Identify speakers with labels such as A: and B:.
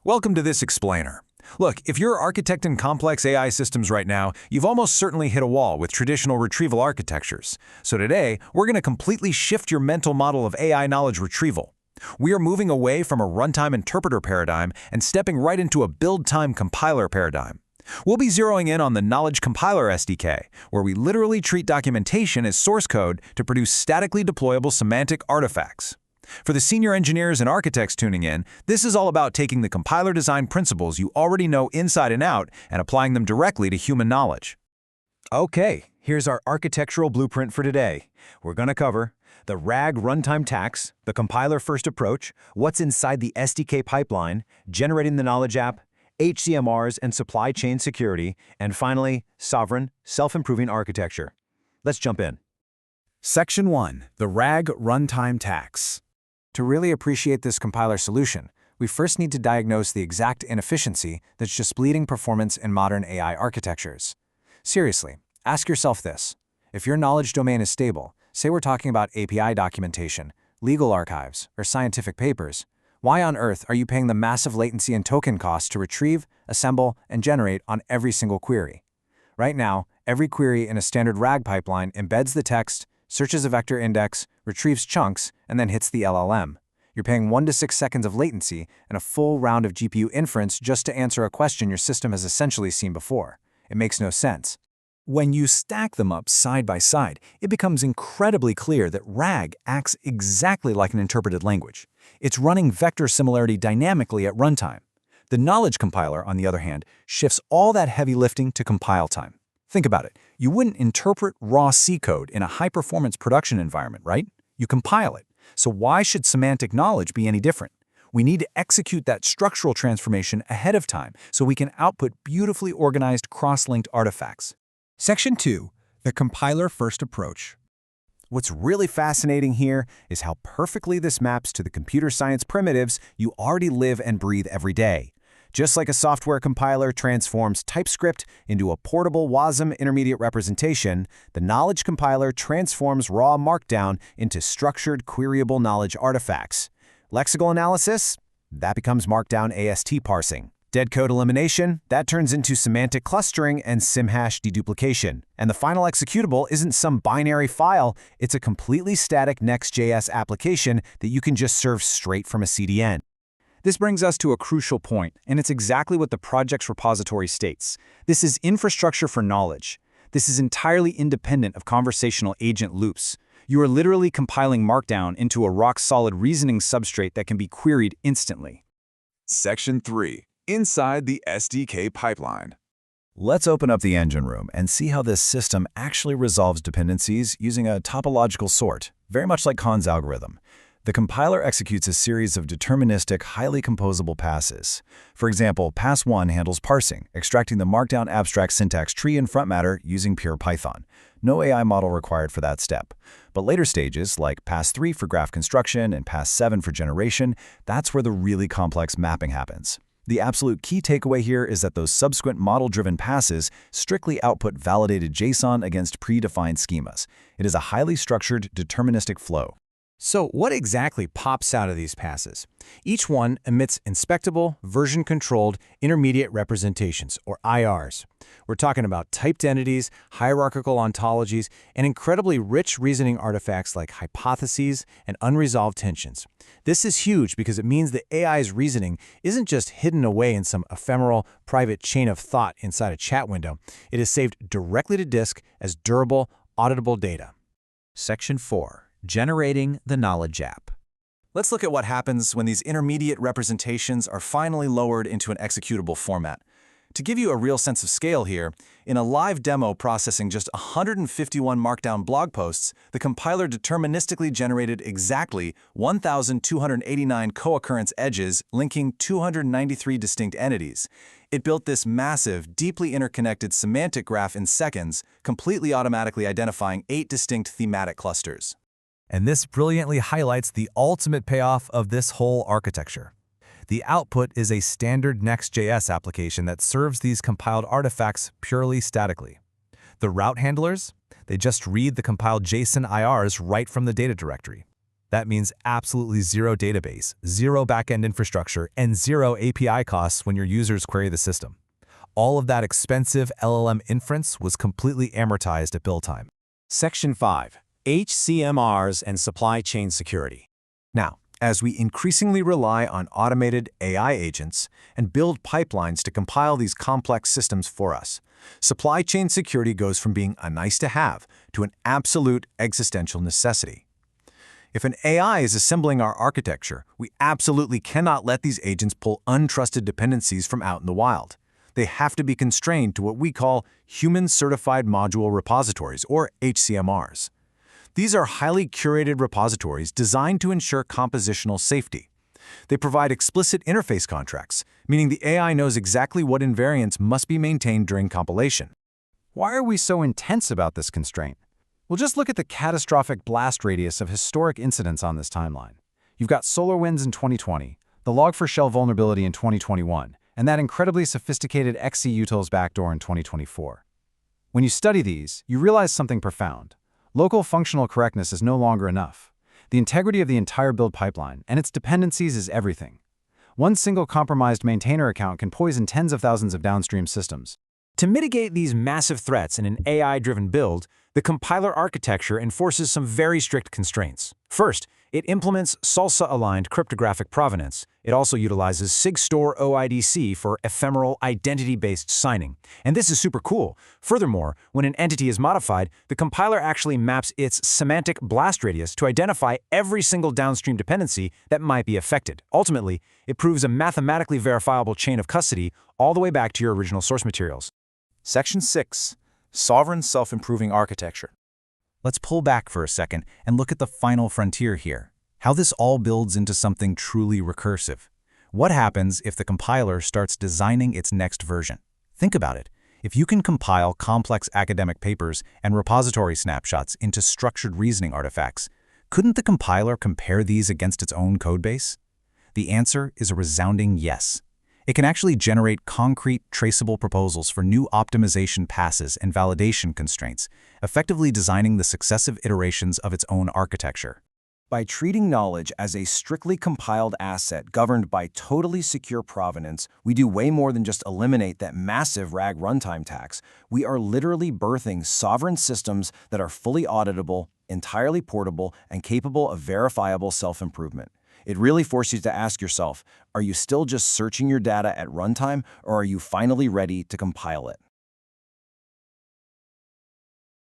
A: Welcome to this explainer. Look, if you're architecting complex AI systems right now, you've almost certainly hit a wall with traditional retrieval architectures. So today, we're going to completely shift your mental model of AI knowledge retrieval. We are moving away from a runtime interpreter paradigm and stepping right into a build-time compiler paradigm. We'll be zeroing in on the Knowledge Compiler SDK, where we literally treat documentation as source code to produce statically deployable semantic artifacts. For the senior engineers and architects tuning in, this is all about taking the compiler design principles you already know inside and out and applying them directly to human knowledge. Okay, here's our architectural blueprint for today. We're going to cover the RAG runtime tax, the compiler-first approach, what's inside the SDK pipeline, generating the knowledge app, HCMRs and supply chain security, and finally, sovereign, self-improving architecture. Let's jump in. Section 1. The RAG runtime tax. To really appreciate this compiler solution, we first need to diagnose the exact inefficiency that's just bleeding performance in modern AI architectures. Seriously, ask yourself this. If your knowledge domain is stable, say we're talking about API documentation, legal archives, or scientific papers, why on earth are you paying the massive latency and token costs to retrieve, assemble, and generate on every single query? Right now, every query in a standard RAG pipeline embeds the text, searches a vector index, retrieves chunks, and then hits the LLM. You're paying 1 to 6 seconds of latency and a full round of GPU inference just to answer a question your system has essentially seen before. It makes no sense. When you stack them up side by side, it becomes incredibly clear that RAG acts exactly like an interpreted language. It's running vector similarity dynamically at runtime. The knowledge compiler, on the other hand, shifts all that heavy lifting to compile time. Think about it. You wouldn't interpret raw C code in a high-performance production environment, right? You compile it. So why should semantic knowledge be any different? We need to execute that structural transformation ahead of time so we can output beautifully organized cross-linked artifacts.
B: Section 2. The compiler-first approach.
A: What's really fascinating here is how perfectly this maps to the computer science primitives you already live and breathe every day. Just like a software compiler transforms TypeScript into a portable WASM intermediate representation, the knowledge compiler transforms raw Markdown into structured, queryable knowledge artifacts. Lexical analysis? That becomes Markdown AST parsing. Dead code elimination? That turns into semantic clustering and SIMHASH deduplication. And the final executable isn't some binary file, it's a completely static Next.js application that you can just serve straight from a CDN.
B: This brings us to a crucial point, and it's exactly what the project's repository states. This is infrastructure for knowledge. This is entirely independent of conversational agent loops. You are literally compiling Markdown into a rock-solid reasoning substrate that can be queried instantly.
C: Section 3. Inside the SDK pipeline.
A: Let's open up the engine room and see how this system actually resolves dependencies using a topological sort, very much like Kahn's algorithm. The compiler executes a series of deterministic, highly composable passes. For example, Pass 1 handles parsing, extracting the Markdown abstract syntax tree and front matter using pure Python. No AI model required for that step. But later stages, like Pass 3 for graph construction and Pass 7 for generation, that's where the really complex mapping happens. The absolute key takeaway here is that those subsequent model-driven passes strictly output validated JSON against predefined schemas. It is a highly structured, deterministic flow.
B: So what exactly pops out of these passes? Each one emits inspectable, version-controlled, intermediate representations, or IRs. We're talking about typed entities, hierarchical ontologies, and incredibly rich reasoning artifacts like hypotheses and unresolved tensions. This is huge because it means that AI's reasoning isn't just hidden away in some ephemeral, private chain of thought inside a chat window. It is saved directly to disk as durable, auditable data.
A: Section 4. Generating the knowledge app. Let's look at what happens when these intermediate representations are finally lowered into an executable format. To give you a real sense of scale here, in a live demo processing just 151 Markdown blog posts, the compiler deterministically generated exactly 1,289 co-occurrence edges linking 293 distinct entities. It built this massive, deeply interconnected semantic graph in seconds, completely automatically identifying 8 distinct thematic clusters. And this brilliantly highlights the ultimate payoff of this whole architecture. The output is a standard Next.js application that serves these compiled artifacts purely statically. The route handlers, they just read the compiled JSON IRs right from the data directory.
D: That means absolutely zero database, zero backend infrastructure, and zero API costs when your users query the system. All of that expensive LLM inference was completely amortized at build time.
B: Section 5. HCMRs and Supply Chain Security.
A: Now, as we increasingly rely on automated AI agents and build pipelines to compile these complex systems for us, supply chain security goes from being a nice-to-have to an absolute existential necessity. If an AI is assembling our architecture, we absolutely cannot let these agents pull untrusted dependencies from out in the wild. They have to be constrained to what we call Human Certified Module Repositories, or HCMRs. These are highly curated repositories designed to ensure compositional safety. They provide explicit interface contracts, meaning the AI knows exactly what invariants must be maintained during compilation.
B: Why are we so intense about this constraint? Well, just look at the catastrophic blast radius of historic incidents on this timeline. You've got SolarWinds in 2020, the Log4Shell vulnerability in 2021, and that incredibly sophisticated XCUtils backdoor in 2024. When you study these, you realize something profound. Local functional correctness is no longer enough. The integrity of the entire build pipeline and its dependencies is everything. One single compromised maintainer account can poison tens of thousands of downstream systems.
A: To mitigate these massive threats in an AI-driven build, the compiler architecture enforces some very strict constraints. First, it implements SALSA-aligned cryptographic provenance. It also utilizes SigStore OIDC for ephemeral identity-based signing. And this is super cool. Furthermore, when an entity is modified, the compiler actually maps its semantic blast radius to identify every single downstream dependency that might be affected. Ultimately, it proves a mathematically verifiable chain of custody all the way back to your original source materials.
B: Section 6. Sovereign Self-Improving Architecture.
A: Let's pull back for a second and look at the final frontier here, how this all builds into something truly recursive. What happens if the compiler starts designing its next version? Think about it. If you can compile complex academic papers and repository snapshots into structured reasoning artifacts, couldn't the compiler compare these against its own codebase? The answer is a resounding yes. It can actually generate concrete, traceable proposals for new optimization passes and validation constraints, effectively designing the successive iterations of its own architecture.
E: By treating knowledge as a strictly compiled asset governed by totally secure provenance, we do way more than just eliminate that massive RAG runtime tax. We are literally birthing sovereign systems that are fully auditable, entirely portable, and capable of verifiable self-improvement. It really forces you to ask yourself, are you still just searching your data at runtime, or are you finally ready to compile it?